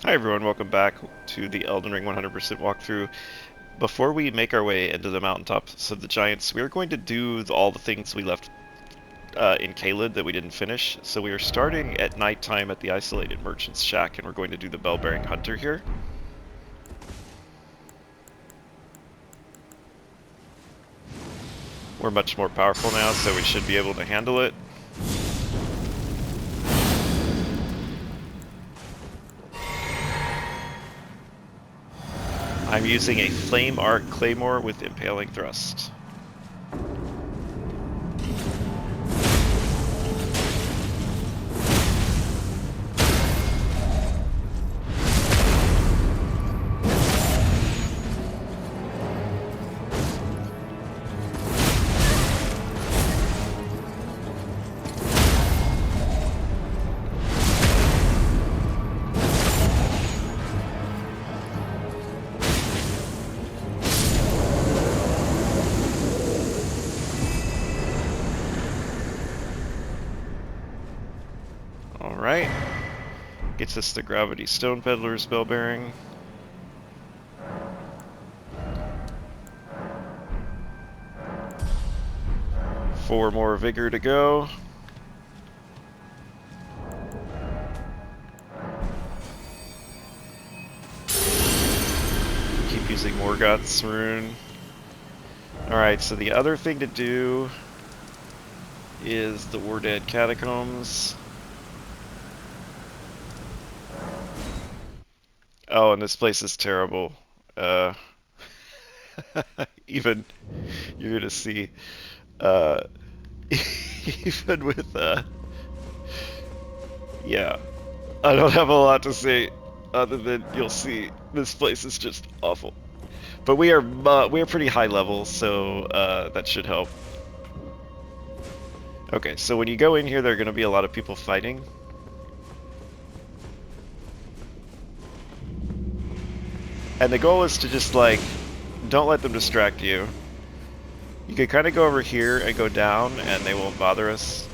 Hi everyone, welcome back to the Elden Ring 100% walkthrough. Before we make our way into the mountaintops of the giants, we are going to do all the things we left in Caelid that we didn't finish. So we are starting at nighttime at the isolated merchant's shack, and we're going to do the bell-bearing hunter here. We're much more powerful now, so we should be able to handle it. I'm using a Flame Arc Claymore with Impaling Thrust. Alright. Gets us the Gravity Stone Peddler's bell bearing. Four more vigor to go. Keep using Morgoth's rune. Alright, so the other thing to do is the War Dead Catacombs. Oh, and this place is terrible. Uh, even you're gonna see, uh, even with, yeah, I don't have a lot to say other than you'll see this place is just awful. But we are pretty high level, so that should help. Okay, so when you go in here, there are gonna be a lot of people fighting. And the goal is to just, like, don't let them distract you. You can kind of go over here and go down, and they won't bother us.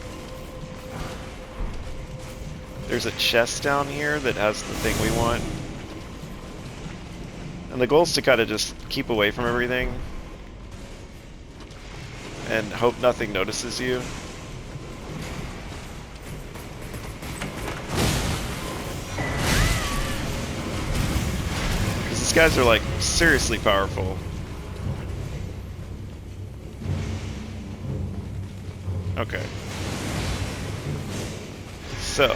There's a chest down here that has the thing we want. And the goal is to kind of just keep away from everything. And hope nothing notices you. These guys are, like, seriously powerful. Okay. So.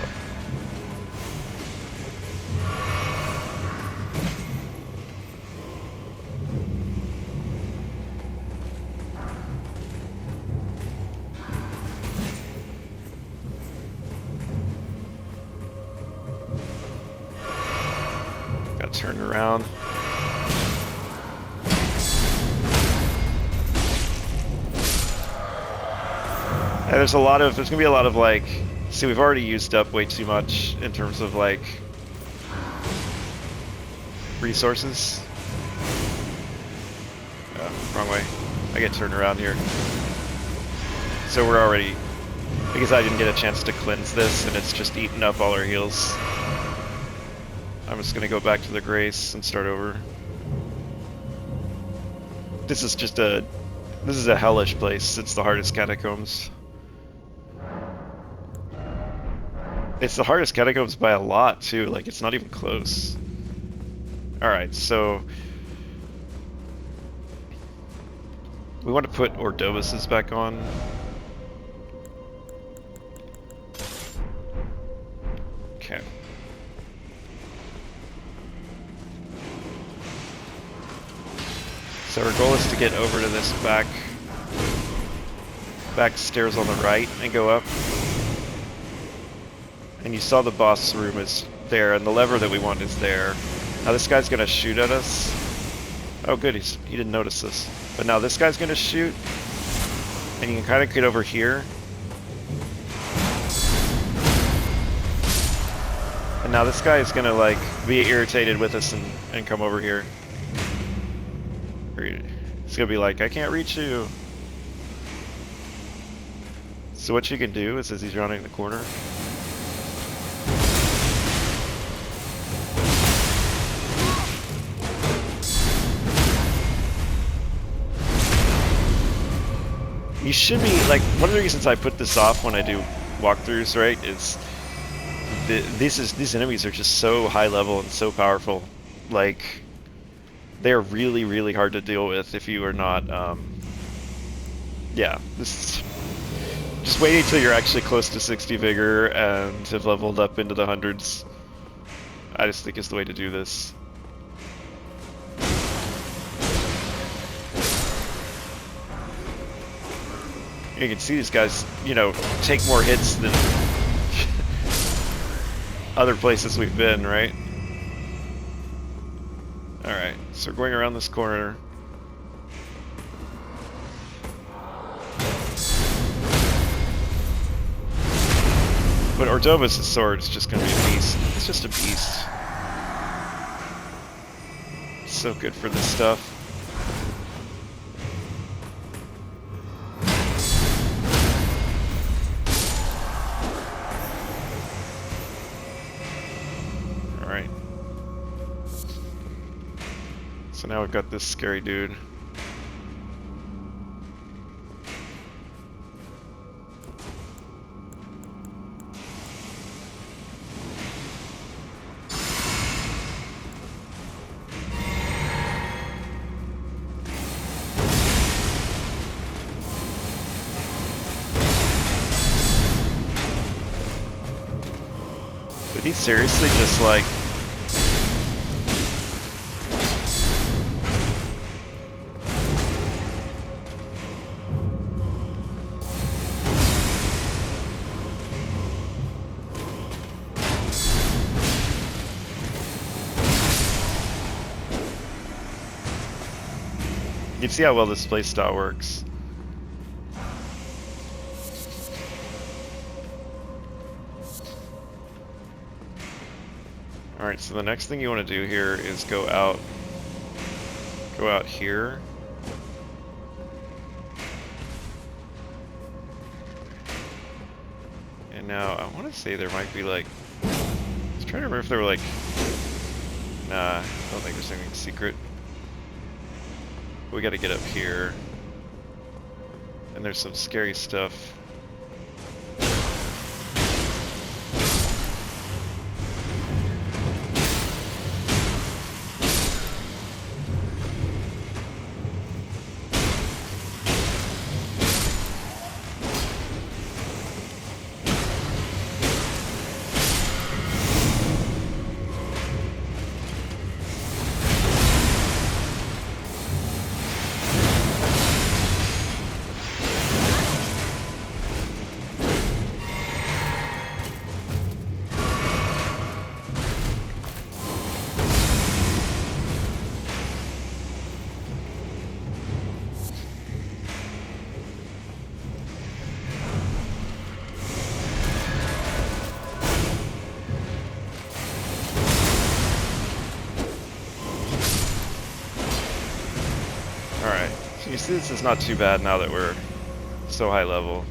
Gotta turn around. And there's gonna be a lot of, like, see, we've already used up way too much in terms of, like, resources. Wrong way. I get turned around here. So we're already, because I didn't get a chance to cleanse this, and it's just eaten up all our heals. I'm just gonna go back to the Grace and start over. This is a hellish place. It's the hardest catacombs. It's the hardest catacombs by a lot, too. Like, it's not even close. Alright, so we want to put Ordovis's back on. Okay. So our goal is to get over to this back stairs on the right and go up. And you saw the boss room is there, and the lever that we want is there. Now this guy's gonna shoot at us. Oh good, he didn't notice this. But now this guy's gonna shoot, and you can kind of get over here. And now this guy is gonna, like, be irritated with us and come over here. It's gonna be like, I can't reach you. So what you can do is, as he's rounding the corner, You should be, like, one of the reasons I put this off when I do walkthroughs, right, is these enemies are just so high level and so powerful. Like, they're really, really hard to deal with if you are not, yeah, this is, just wait until you're actually close to 60 vigor and have leveled up into the hundreds. I just think is the way to do this. You can see these guys, you know, take more hits than other places we've been, right? Alright, so we're going around this corner. But Ordovas' sword is just going to be a beast. It's just a beast. It's so good for this stuff. Alright. So now we've got this scary dude. Did he seriously just like... You can see how well this playstyle works. Alright, so the next thing you want to do here is go out here. And now I want to say there might be like, I was trying to remember if there were like, nah, I don't think there's anything secret. We got to get up here. And there's some scary stuff. Alright, so you see this is not too bad now that we're so high level.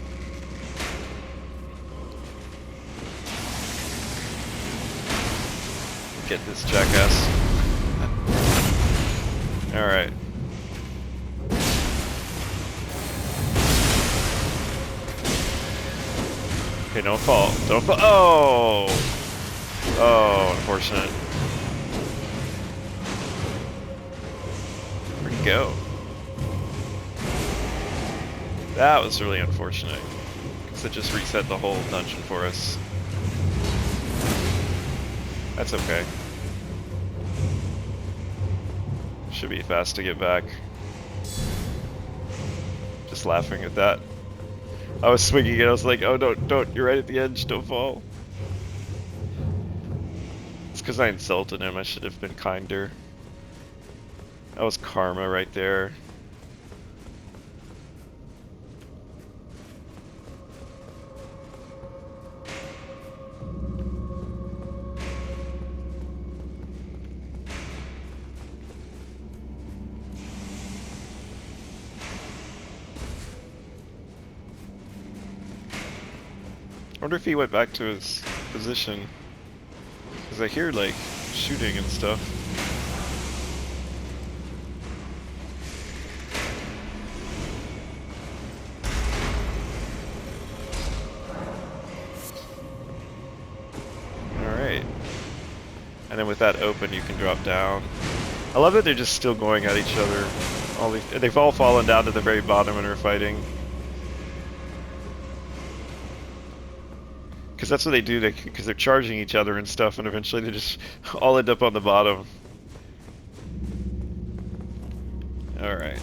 Get this jackass. Alright. Okay, don't fall. Don't fall. Oh! Oh, unfortunate. Where'd he go? That was really unfortunate, because it just reset the whole dungeon for us. That's okay. Should be fast to get back. Just laughing at that. I was swinging it, I was like, oh don't, you're right at the edge, don't fall. It's because I insulted him, I should have been kinder. That was karma right there. I wonder if he went back to his position. Because I hear, like, shooting and stuff. And then with that open, you can drop down. I love that they're just still going at each other. They've all fallen down to the very bottom and are fighting. Because that's what they do, because they're charging each other and stuff, and eventually they just all end up on the bottom. Alright.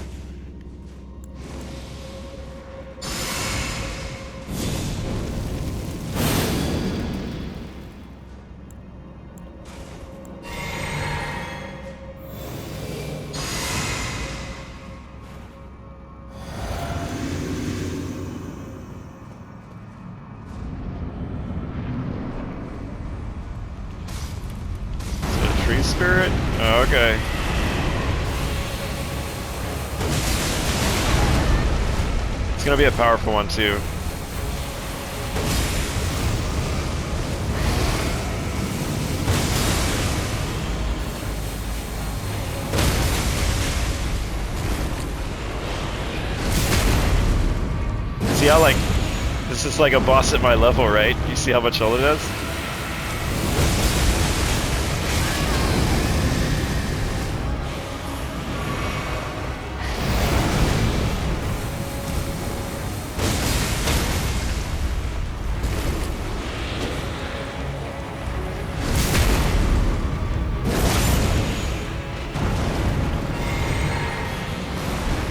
Tree spirit? Oh, okay. It's gonna be a powerful one too. See how, like, this is like a boss at my level, right? You see how much health it has?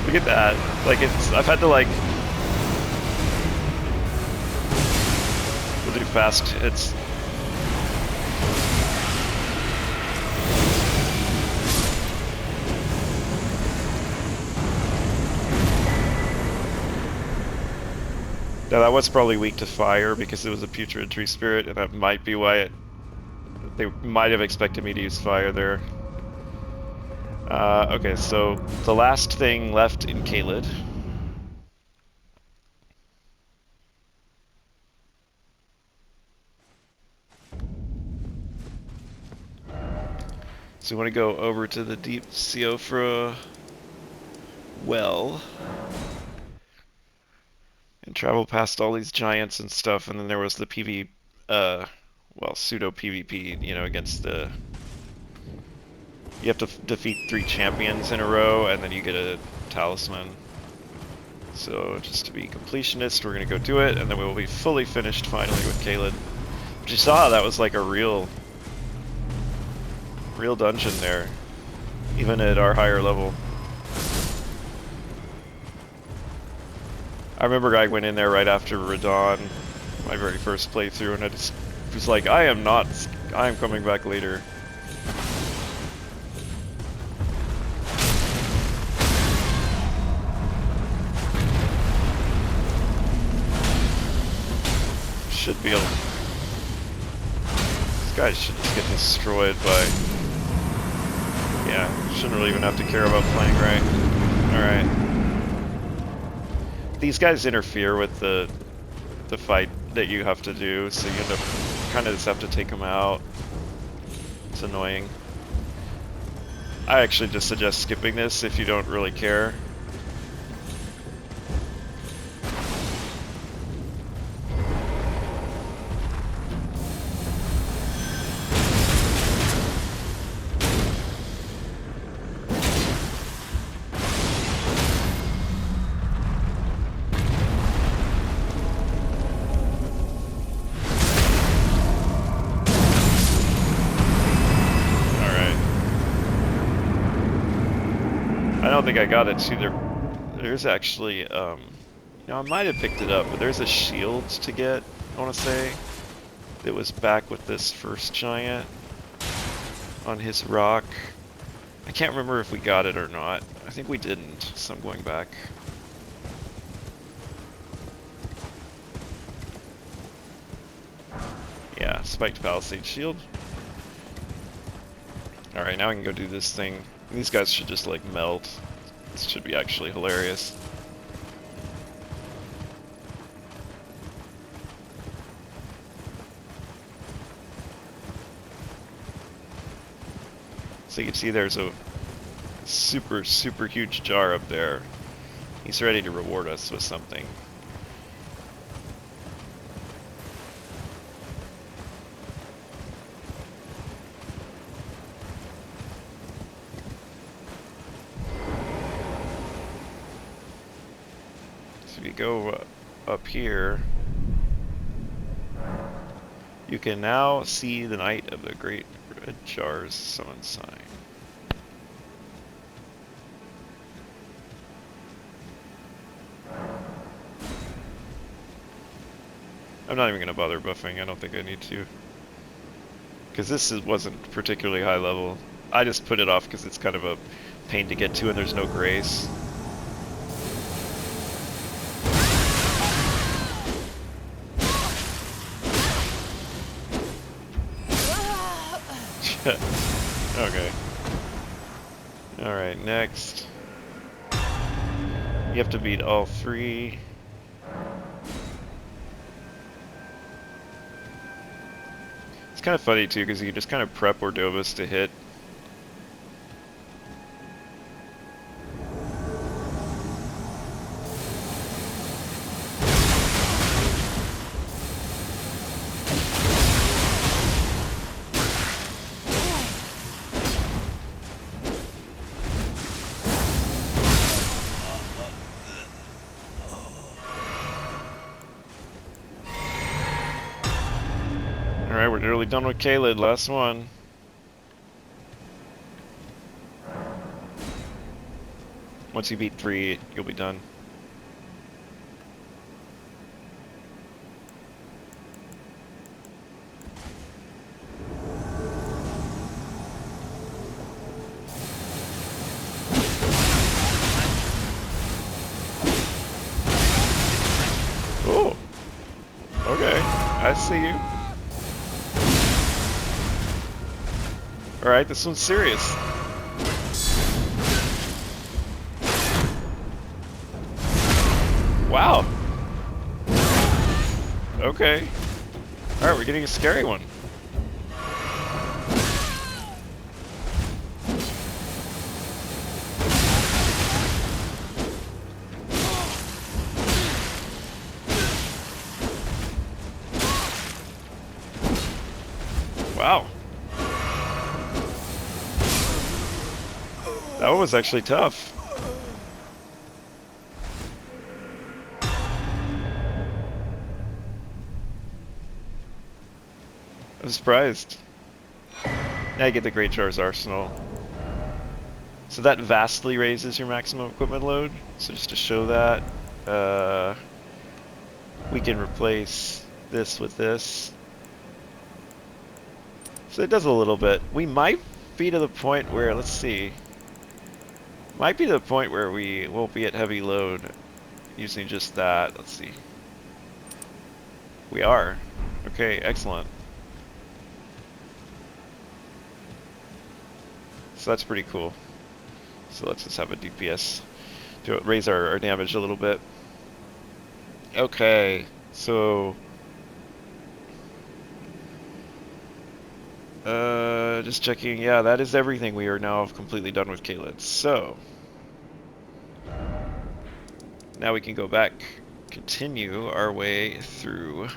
Look at that. Like, I've had to, like, we'll do fast hits. Now that was probably weak to fire because it was a putrid tree spirit, and that might be why they might have expected me to use fire there. Okay, so the last thing left in Caelid. So we want to go over to the deep Siofra well and travel past all these giants and stuff, and then there was the well, pseudo PvP, you know, against the... You have to defeat 3 champions in a row, and then you get a talisman. So, just to be completionist, we're gonna go do it, and then we will be fully finished finally with Caelid. But you saw that was like a real dungeon there, even at our higher level. I remember I went in there right after Radon, my very first playthrough, and I just was like, I am coming back later. Should be able... These guys should just get destroyed by... Yeah, shouldn't really even have to care about playing right. Alright. These guys interfere with the fight that you have to do, so you end up kind of just have to take them out. It's annoying. I actually just suggest skipping this if you don't really care. I don't think I got it too. There's actually, you know, I might have picked it up, but there's a shield to get, I want to say, that was back with this first giant on his rock. I can't remember if we got it or not. I think we didn't, so I'm going back. Yeah, spiked palisade shield. Alright, now I can go do this thing. These guys should just, like, melt. This should be actually hilarious. So you can see there's a super, super huge jar up there. He's ready to reward us with something. if you go up here, you can now see the Knight of the Great Red Jar's summon sign. I'm not even going to bother buffing, I don't think I need to. Because wasn't particularly high level. I just put it off because it's kind of a pain to get to and there's no grace. Okay. Alright, next. You have to beat all 3. It's kind of funny too, because you can just kind of prep Ordovas to hit. Alright, we're nearly done with Caelid, last one. Once you beat 3, you'll be done. Oh! Okay, I see you. Alright, this one's serious. Wow. Okay. Alright, we're getting a scary one. Wow. That one was actually tough. I'm surprised. Now you get the Great Jar's Arsenal. So that vastly raises your maximum equipment load. So just to show that, we can replace this with this. So it does a little bit. We might be to the point where, let's see. Might be to the point where we won't be at heavy load using just that. Let's see. We are. Okay, excellent. So that's pretty cool. So let's just have a DPS to raise our damage a little bit. Okay, so just checking. Yeah, that is everything. We are now completely done with Caelid. So now we can go back, continue our way through.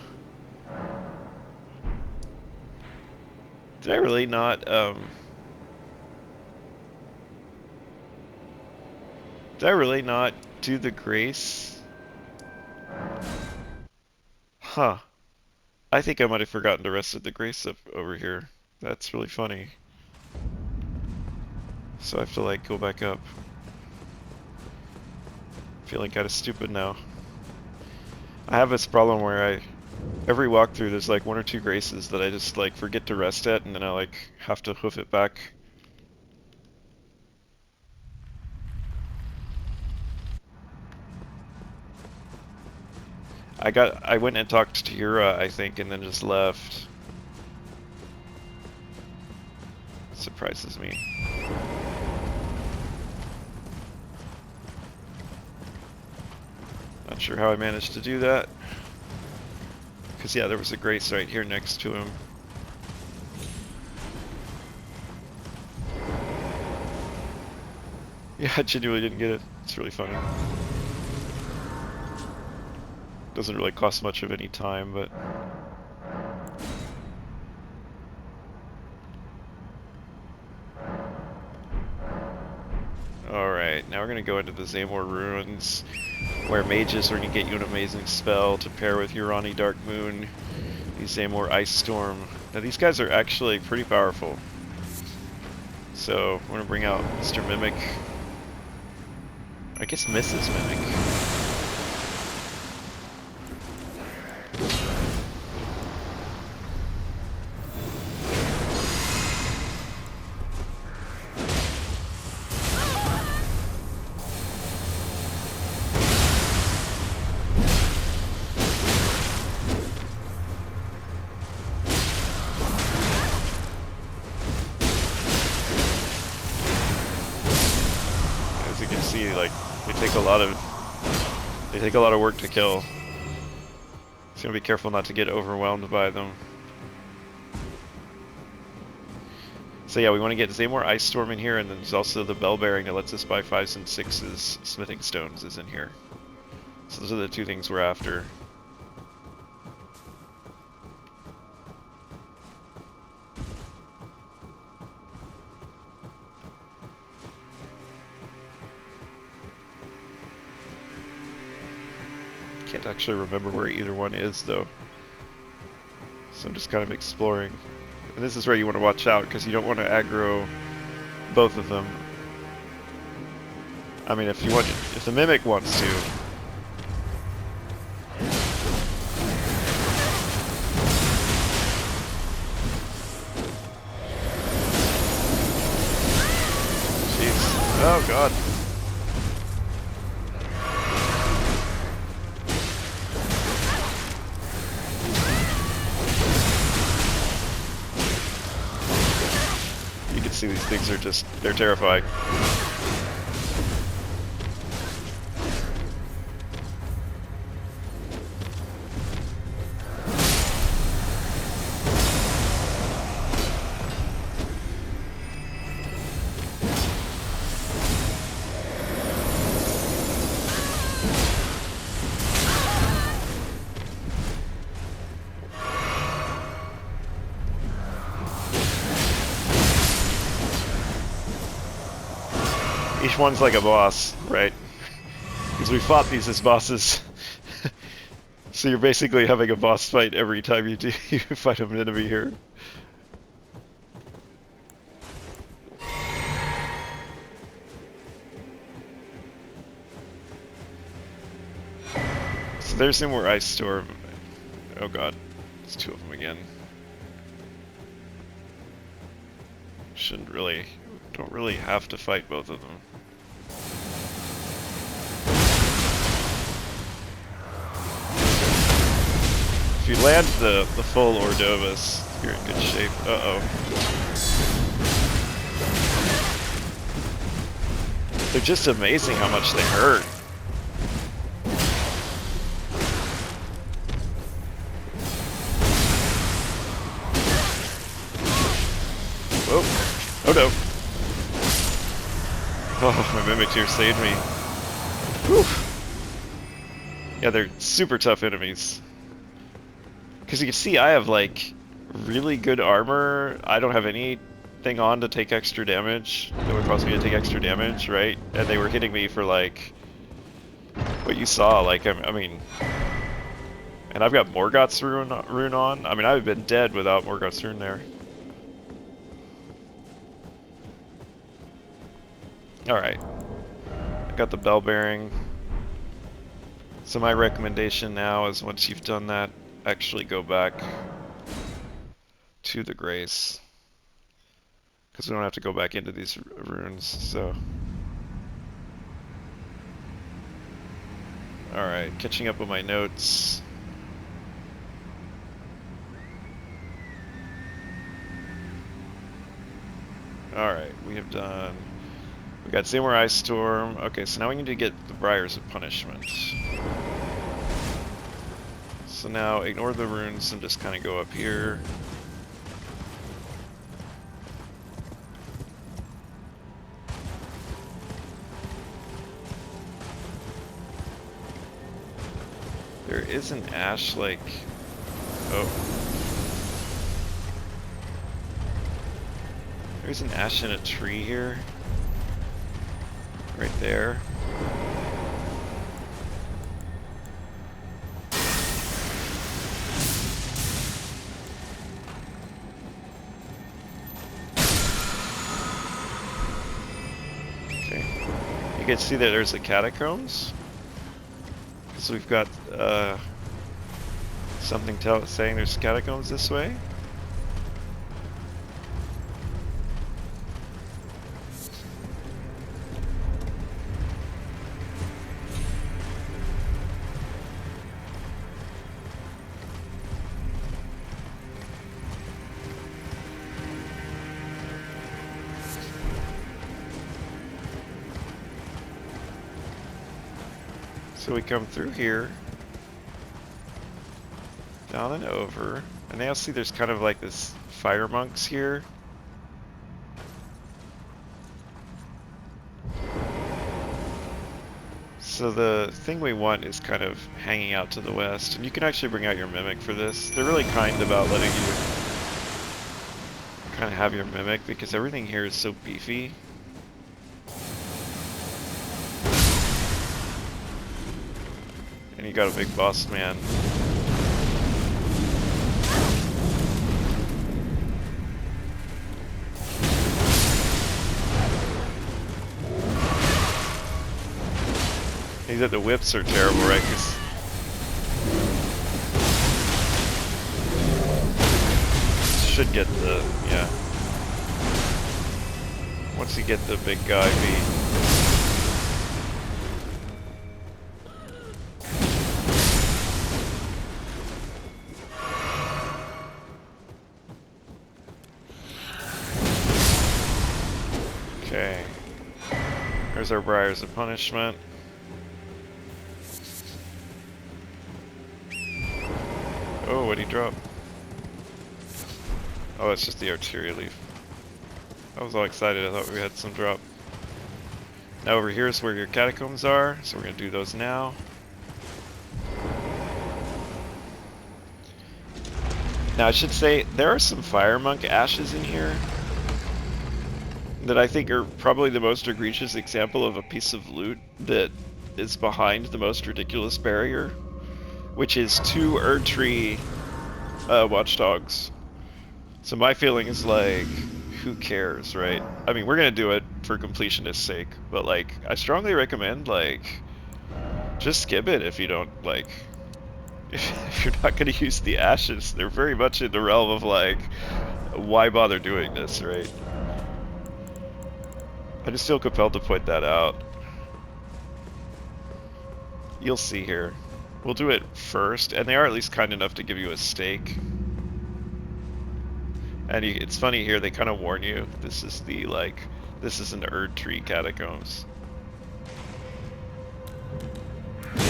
Did I really not did I really not do the grace? Huh. I think I might have forgotten to rest the grace up over here. That's really funny. So I have to like go back up. Feeling kind of stupid now. I have this problem where every walkthrough there's like 1 or 2 graces that I just like forget to rest at and then I like have to hoof it back. I went and talked to Yura, I think, and then just left. Surprises me. Not sure how I managed to do that. Because, yeah, there was a grace right here next to him. Yeah, I genuinely didn't get it. It's really funny. Doesn't really cost much of any time, but... Alright, now we're gonna go into the Zamor Ruins, where mages are gonna get you an amazing spell to pair with Urani Dark Moon, the Zamor Ice Storm. Now these guys are actually pretty powerful. So, we're gonna bring out Mr. Mimic. I guess Mrs. Mimic. As you can see, like, they take a lot of work to kill. So you gotta be careful not to get overwhelmed by them. So yeah, we want to get Zamor Ice Storm in here, and then there's also the Bell Bearing that lets us buy 5s and 6s. Smithing Stones is in here. So those are the two things we're after. Can't actually remember where either one is though. So I'm just kind of exploring. And this is where you want to watch out, because you don't want to aggro both of them. I mean, if the Mimic wants to. Jeez. Oh god. See, these things are just, they're terrifying. Each one's like a boss, right? Because we fought these as bosses. So you're basically having a boss fight every time you fight an enemy here. So there's some more Ice Storm. Oh god, it's two of them again. Don't really have to fight both of them. If you land the full Ordovus, you're in good shape. Uh-oh. They're just amazing how much they hurt. Whoa. Oh no. Oh, my Mimic here saved me. Whew. Yeah, they're super tough enemies. Because you can see I have, like, really good armor. I don't have anything on to take extra damage that would cause me to take extra damage, right? And they were hitting me for, like, what you saw. Like, I mean... And I've got Morgoth's rune on. I mean, I would have been dead without Morgoth's rune there. Alright. I got the Bell Bearing. So my recommendation now is once you've done that, actually go back to the Grace. Because we don't have to go back into these runes, so... Alright, catching up with my notes. Alright, we have done... We got Zamor Ice Storm. Okay, so now we need to get the Briars of Punishment. So now ignore the runes and just kind of go up here. There is an ash, like... Oh. There's an ash in a tree here. right there. Okay. You can see that there's the catacombs. So we've got something saying there's catacombs this way. So we come through here, down and over, and now see there's kind of like this fire monks here. So the thing we want is kind of hanging out to the west, and you can actually bring out your mimic for this. They're really kind about letting you kind of have your mimic because everything here is so beefy. And you got a big boss man. He said the whips are terrible, right? 'Cause should get the, yeah. Once you get the big guy beat. Okay. There's our Briars of Punishment. Oh, what'd he drop? Oh, it's just the arterial leaf. I was all excited, I thought we had some drop. Now over here is where your catacombs are, so we're gonna do those now. Now I should say, there are some fire monk ashes in here that I think are probably the most egregious example of a piece of loot that is behind the most ridiculous barrier, which is 2 Erdtree watchdogs. So my feeling is like, who cares, right? I mean, we're gonna do it for completionist's sake, but like, I strongly recommend, like, just skip it if you don't, like, if you're not gonna use the ashes. They're very much in the realm of like, why bother doing this, right? I just feel compelled to point that out. You'll see here. We'll do it first, and they are at least kind enough to give you a stake. And it's funny here, they kind of warn you, this is the, like, this is an Erdtree Catacombs. You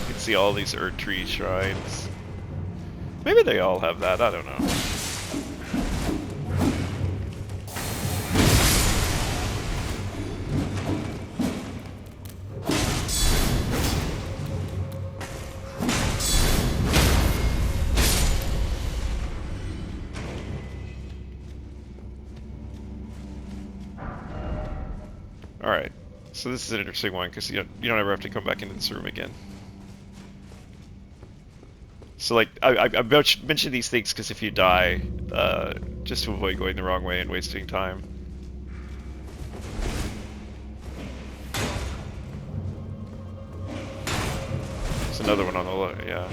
can see all these Erdtree shrines. Maybe they all have that, I don't know. Alright, so this is an interesting one because you don't ever have to come back into this room again. So like, I mention these things because if you die, just to avoid going the wrong way and wasting time. There's another one on the left, yeah.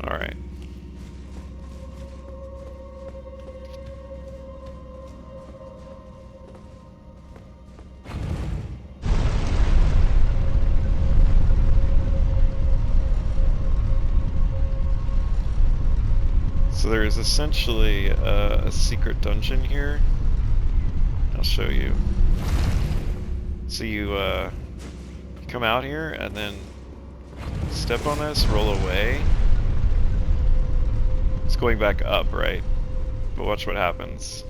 Alright. So there is essentially a secret dungeon here. I'll show you. So you come out here and then step on this, roll away. It's going back up, right? But watch what happens.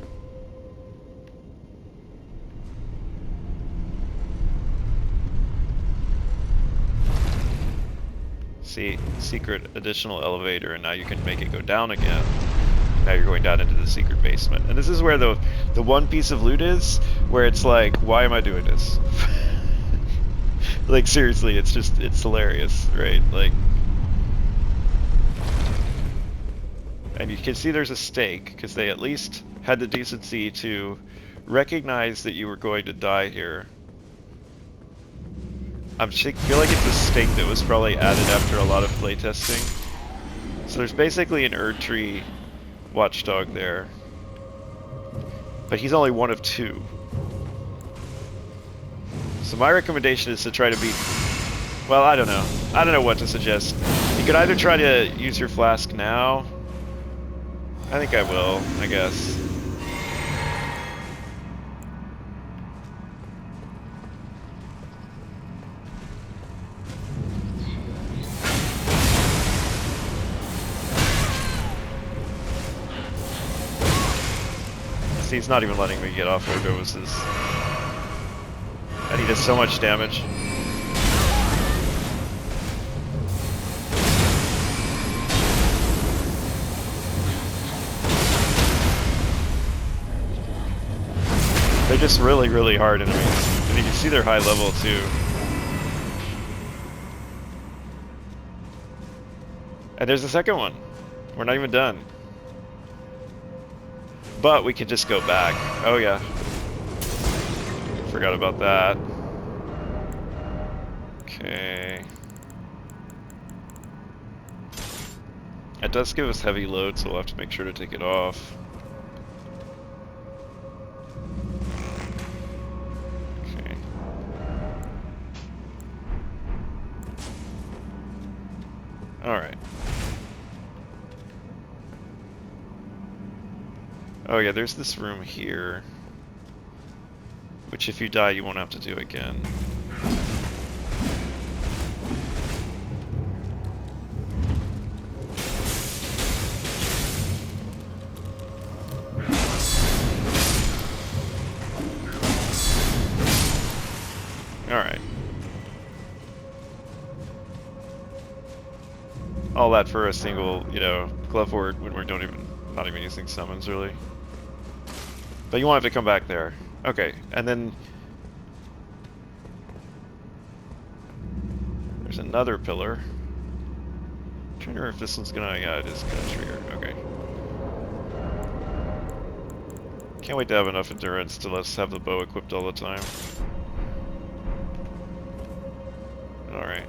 See, secret additional elevator, and now you can make it go down again. Now you're going down into the secret basement. And this is where the one piece of loot is, where it's like, why am I doing this? Like, seriously, it's hilarious, right? Like, and you can see there's a stake, because they at least had the decency to recognize that you were going to die here. I feel like it's a stake that was probably added after a lot of playtesting. So there's basically an Erdtree watchdog there. But he's only one of two. So my recommendation is to try to beat... Well, I don't know. I don't know what to suggest. You could either try to use your flask now. I think I will, I guess. See, he's not even letting me get off overdoses. And he does so much damage. They're just really, really hard enemies. And you can see they're high level too. And there's the second one. We're not even done. But we could just go back. Oh yeah. Forgot about that. Okay. It does give us heavy load, so we'll have to make sure to take it off. Okay. Alright. Oh yeah, there's this room here, which if you die you won't have to do again. Alright. All that for a single, you know, glove word when we're not even using summons really. But you won't have to come back there. Okay, and then there's another pillar. I'm trying to remember if this one's gonna, yeah, it is gonna trigger. Okay. Can't wait to have enough endurance to let's have the bow equipped all the time. Alright.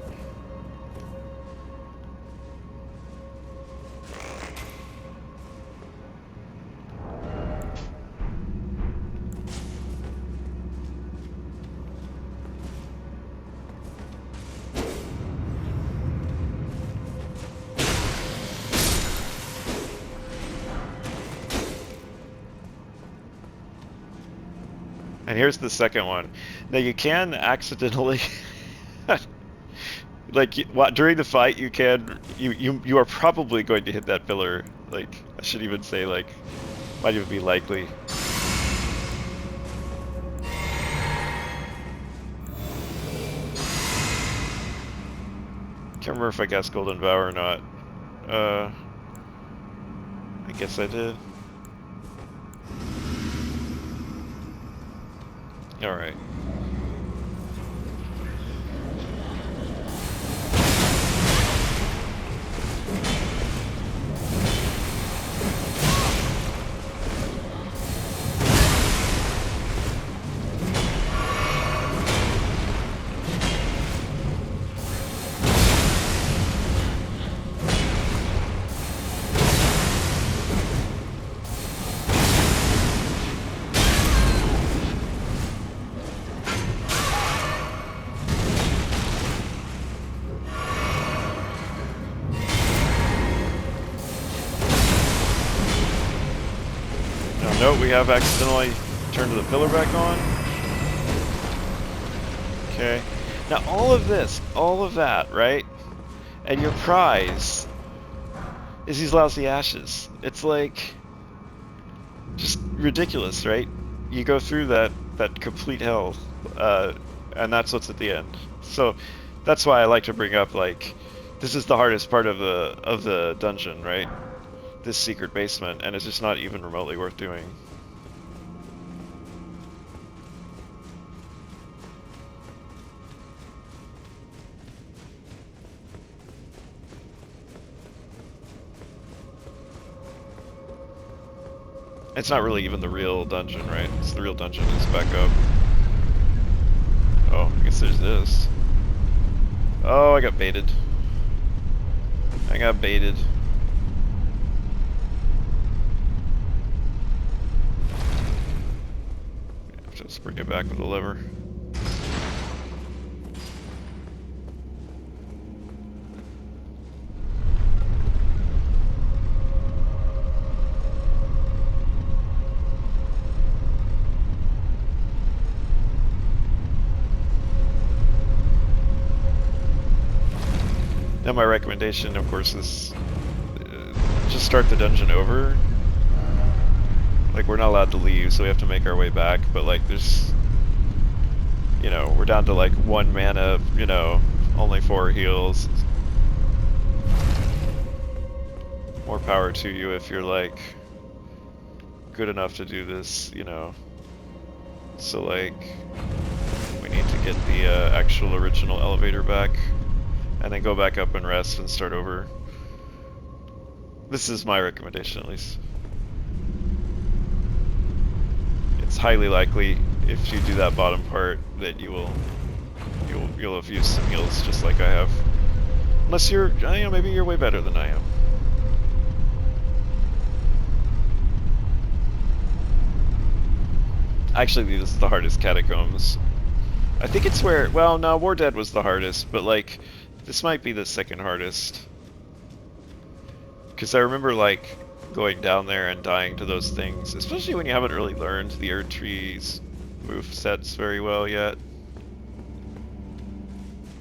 And here's the second one. Now you can accidentally, like during the fight, you are probably going to hit that pillar. Like I should even say like, might even be likely. Can't remember if I guessed Golden Vow or not. I guess I did. Alright. Note we have accidentally turned the pillar back on. Okay. Now all of this, all of that, right? And your prize is these lousy ashes. It's like just ridiculous, right? You go through that complete hell, and that's what's at the end. So that's why I like to bring up like this is the hardest part of the dungeon, right? This secret basement, and it's just not even remotely worth doing. It's not really even the real dungeon, right? It's the real dungeon is back up. Oh, I guess there's this. Oh, I got baited. I got baited. Just bring it back with the lever. Now my recommendation, of course, is just start the dungeon over. Like, we're not allowed to leave, so we have to make our way back, but like, there's... You know, we're down to like 1 mana, you know, only 4 heals. More power to you if you're like good enough to do this, you know. So like, we need to get the actual original elevator back. And then go back up and rest and start over. This is my recommendation, at least. It's highly likely if you do that bottom part that you'll have used some heals just like I have. Unless you're, you know, maybe you're way better than I am. Actually, this is the hardest Catacombs. I think it's where, well, no, War Dead was the hardest, but like, this might be the second hardest. Because I remember, like, going down there and dying to those things, especially when you haven't really learned the Erd Tree's move sets very well yet.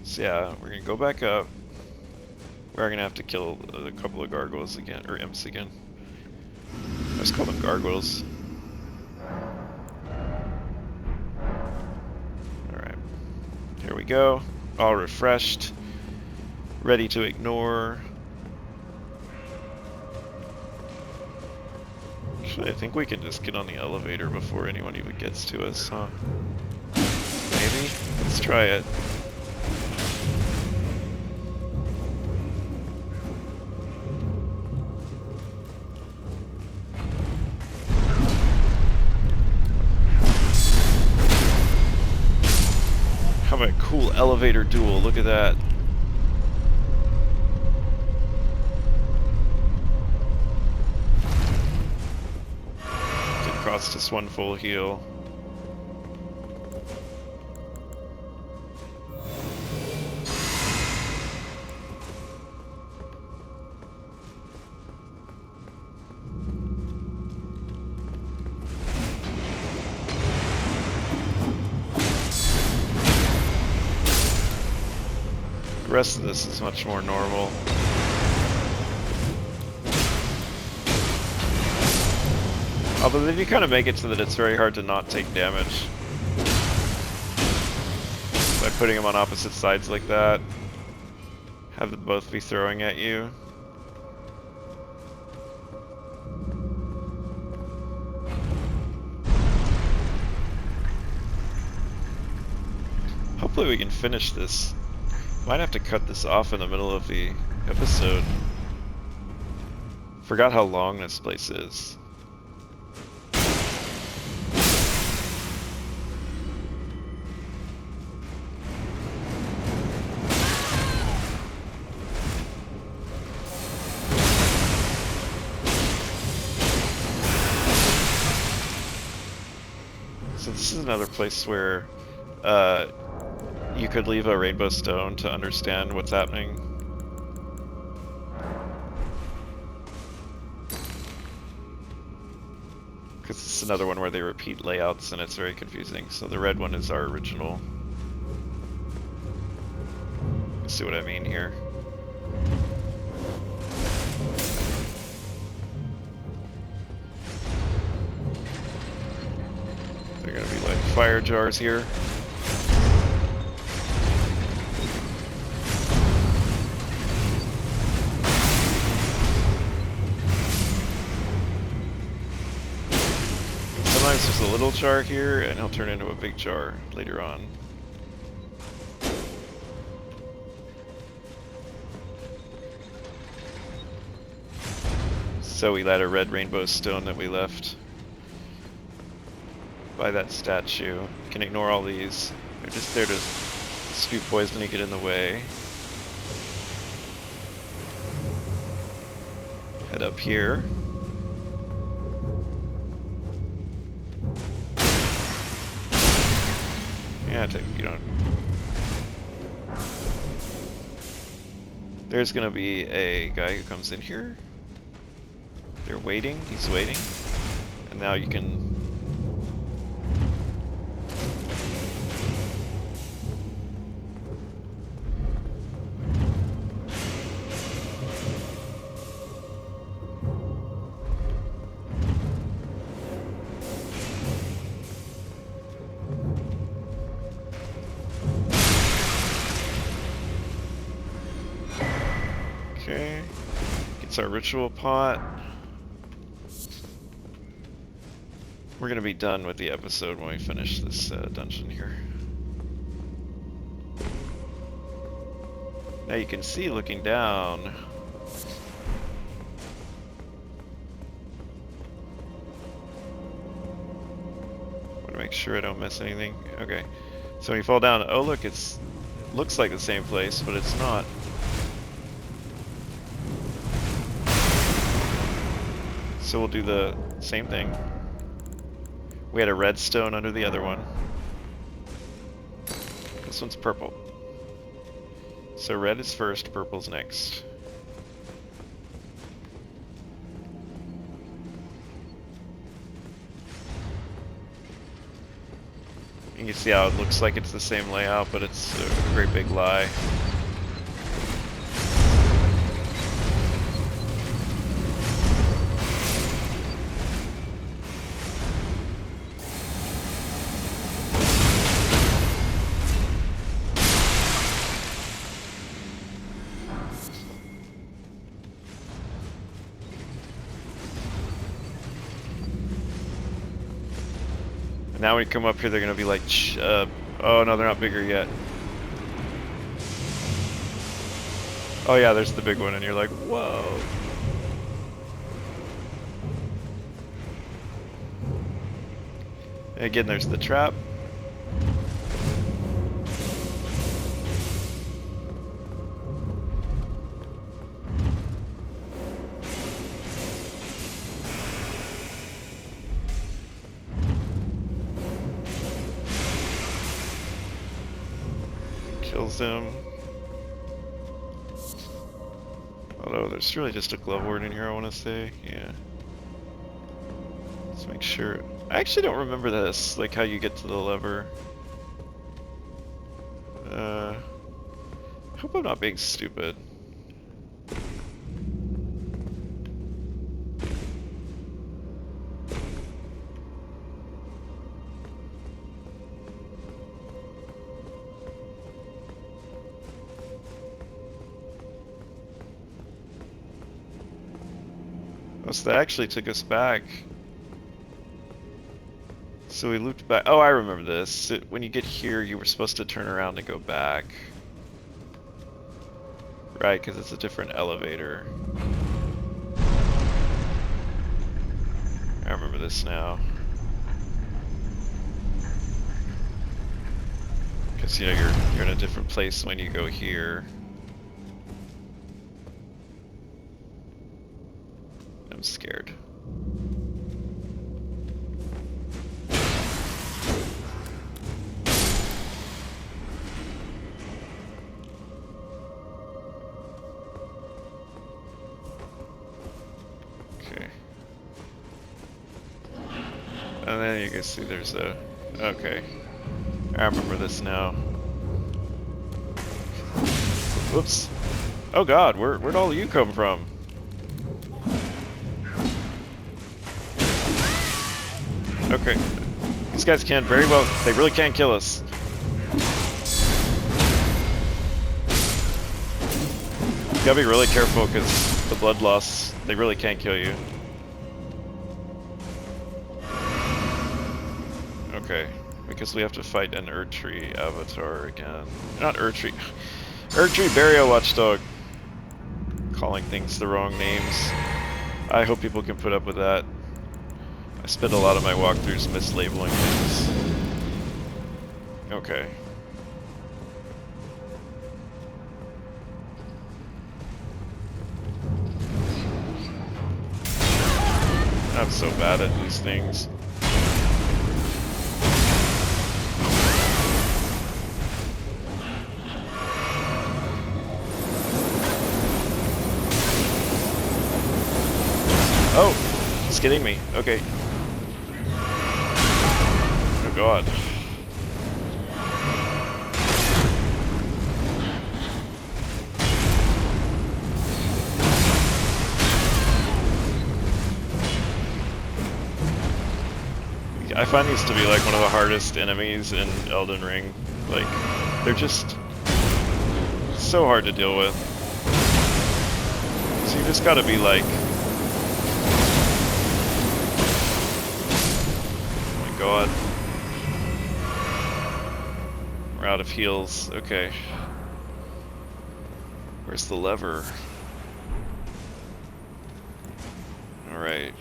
So yeah, we're gonna go back up. We're gonna have to kill a couple of gargoyles again, or imps again. Let's call them gargoyles. Alright. Here we go. All refreshed. Ready to ignore. Actually, I think we can just get on the elevator before anyone even gets to us, huh? Maybe? Let's try it. How about a cool elevator duel? Look at that. Cost us 1 full heal. The rest of this is much more normal. Although they do kind of make it so that it's very hard to not take damage. By putting them on opposite sides like that. Have them both be throwing at you. Hopefully we can finish this. Might have to cut this off in the middle of the episode. Forgot how long this place is. So this is another place where you could leave a rainbow stone to understand what's happening. Because this is another one where they repeat layouts and it's very confusing. So the red one is our original. See what I mean here? fire jars here. Sometimes there's a little jar here, and he'll turn into a big jar later on. So we let a red rainbow stone that we left by that statue. You can ignore all these. They're just there to spew poison and get in the way. Head up here. Yeah, you don't. There's gonna be a guy who comes in here. They're waiting, he's waiting. And now you can... Okay. Gets our ritual pot. We're gonna be done with the episode when we finish this dungeon here. Now you can see looking down. Want to make sure I don't miss anything. Okay, so when you fall down, oh look, it looks like the same place, but it's not. So we'll do the same thing. We had a red stone under the other one. This one's purple. So red is first, purple's next. You can see how it looks like it's the same layout, but it's a very big lie. Now when you come up here, they're gonna be like, oh no, they're not bigger yet. Oh yeah, there's the big one, and you're like, whoa. And again, there's the trap. Kills him. Although there's really just a glove ward in here, I want to say. Yeah. Let's make sure. I actually don't remember this, like how you get to the lever. I hope I'm not being stupid. Oh, so that actually took us back. So we looped back. Oh, I remember this. When you get here, you were supposed to turn around and go back. Right, because it's a different elevator. I remember this now. Because, you know, you're in a different place when you go here. I'm scared. Okay. And then you can see there's a... Okay. I remember this now. Whoops. Oh god, where'd all of you come from? Okay. These guys can very well, they really can kill us. You gotta be really careful because the blood loss, they really can't kill you. Okay, because we have to fight an Erdtree avatar again. Not Erdtree. Erdtree Burial Watchdog. Calling things the wrong names. I hope people can put up with that. I spent a lot of my walkthroughs mislabeling things. Okay. I'm so bad at these things. Oh, he's getting me. Okay. Oh god. I find these to be like one of the hardest enemies in Elden Ring. Like, they're just so hard to deal with. So you just gotta be like, God. We're out of heals. Okay. Where's the lever? Alright.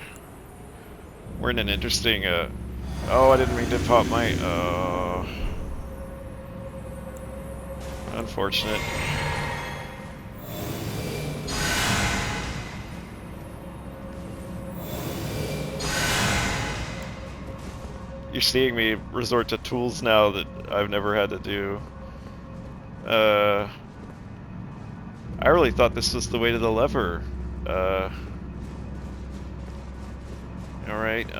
We're in an interesting, oh, I didn't mean to pop my, unfortunate. You're seeing me resort to tools now that I've never had to do. I really thought this was the way to the lever. Alright,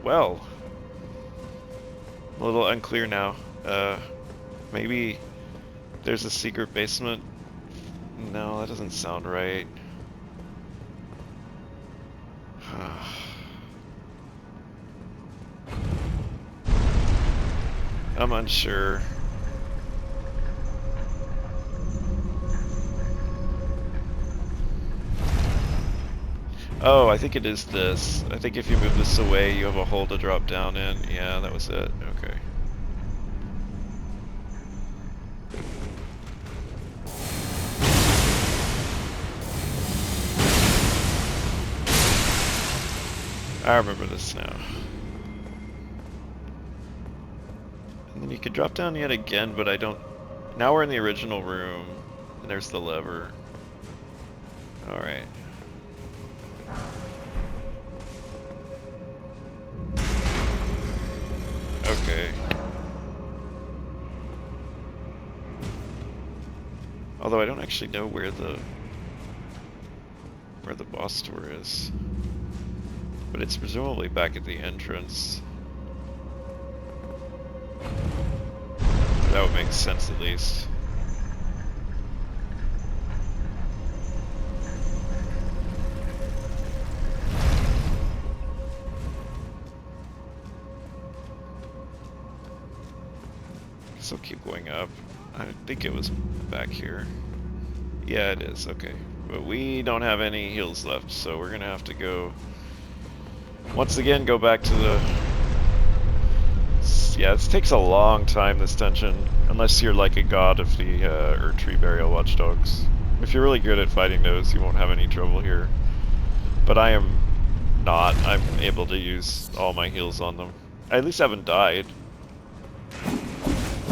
well. A little unclear now. Maybe there's a secret basement? No, that doesn't sound right. I'm unsure. Oh, I think it is this. I think if you move this away, you have a hole to drop down in. Yeah, that was it. Okay. I remember this now. And then you could drop down yet again, but I don't... Now we're in the original room, and there's the lever. Alright. Okay. Although I don't actually know where the boss door is. But it's presumably back at the entrance. That would make sense at least. Guess I'll keep going up. I think it was back here. Yeah, it is. Okay. But we don't have any heals left, so we're gonna have to go... Once again, go back to the... Yeah, this takes a long time, this dungeon. Unless you're like a god of the Erdtree Burial Watchdogs. If you're really good at fighting those, you won't have any trouble here. But I am not. I'm able to use all my heals on them. I at least haven't died.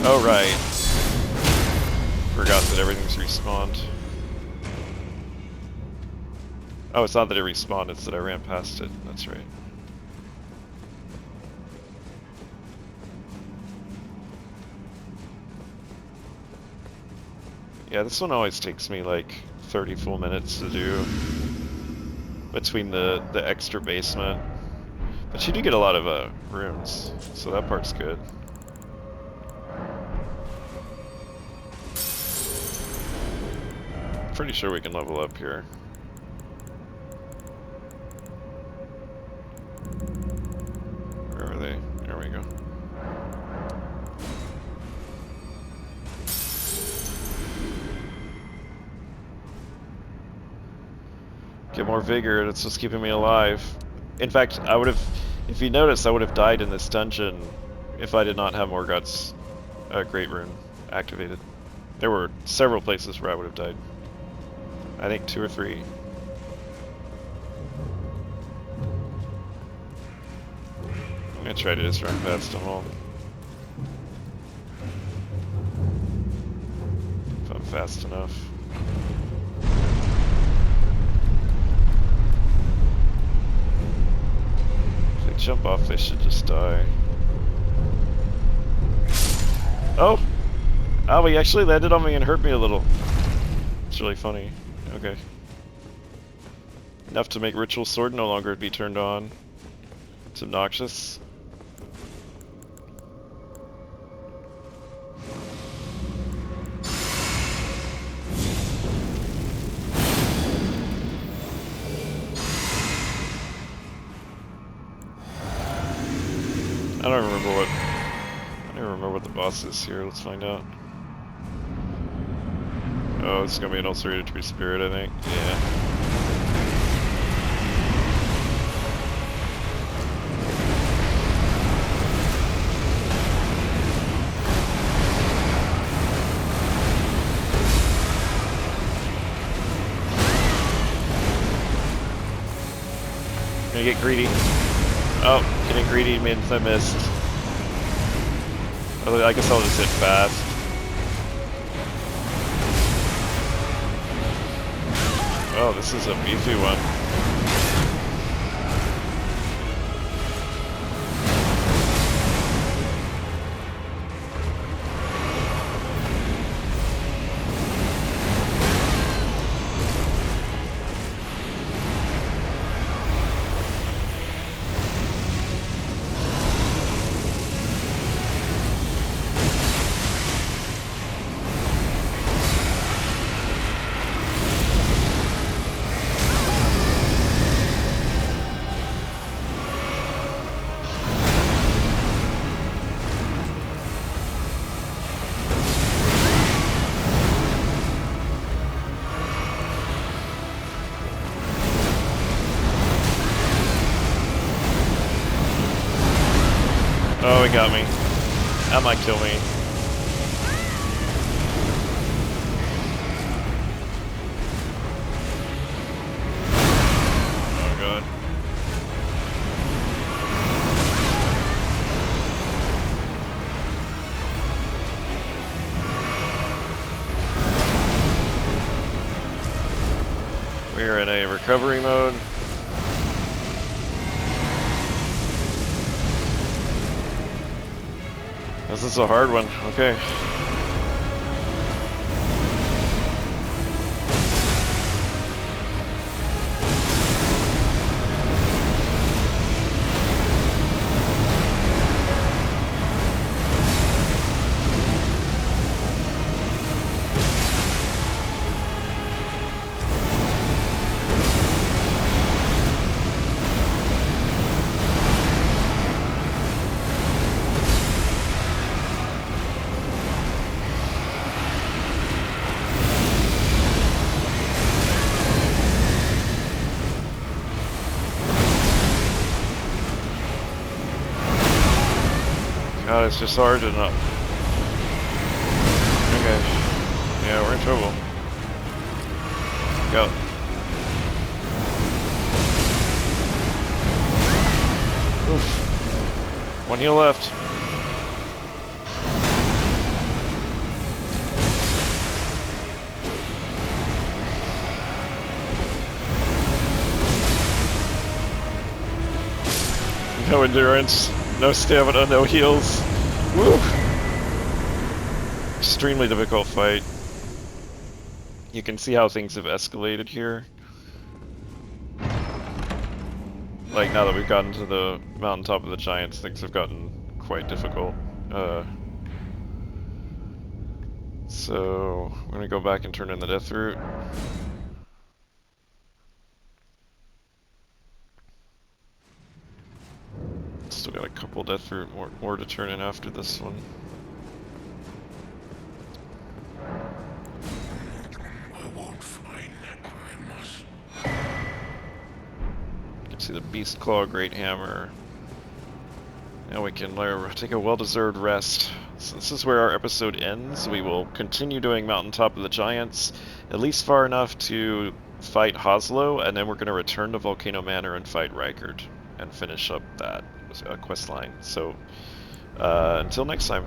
Oh, right. Forgot that everything's respawned. Oh, it's not that it respawned, it's that I ran past it. That's right. Yeah, this one always takes me like 30 full minutes to do between the extra basement. But you do get a lot of rooms, so that part's good. Pretty sure we can level up here. Get more vigor, that's what's keeping me alive. In fact, I would have, if you notice, I would have died in this dungeon if I did not have Morgoth's Great Rune activated. There were several places where I would have died. I think 2 or 3. I'm gonna try to just run past them all. If I'm fast enough. If they jump off, they should just die. Oh! Oh, he actually landed on me and hurt me a little. It's really funny. Okay. Enough to make Ritual Sword no longer be turned on. It's obnoxious. I don't remember what the boss is here. Let's find out. Oh, it's gonna be an ulcerated tree spirit, I think. Yeah. Gonna get greedy. Oh, getting greedy means I missed. I guess I'll just hit fast. Oh, this is a beefy one. Oh, he got me. That might kill me. Oh god. We're in a recovery mode. This is a hard one. Okay. God, it's just hard enough. Okay. Yeah, we're in trouble. Go. Oof. One heal left. No endurance, no stamina, no heals. Woo! Extremely difficult fight. You can see how things have escalated here. Like, now that we've gotten to the Mountaintop of the Giants, things have gotten quite difficult. So, I'm gonna go back and turn in the death root. Still got a couple death root more to turn in after this one. I won't find. I must. see the Beast Claw, Great Hammer. Now we can take a well-deserved rest. So this is where our episode ends. We will continue doing Mountaintop of the Giants, at least far enough to fight Hoslow, and then we're going to return to Volcano Manor and fight Rykard, and finish up that quest line. So, until next time.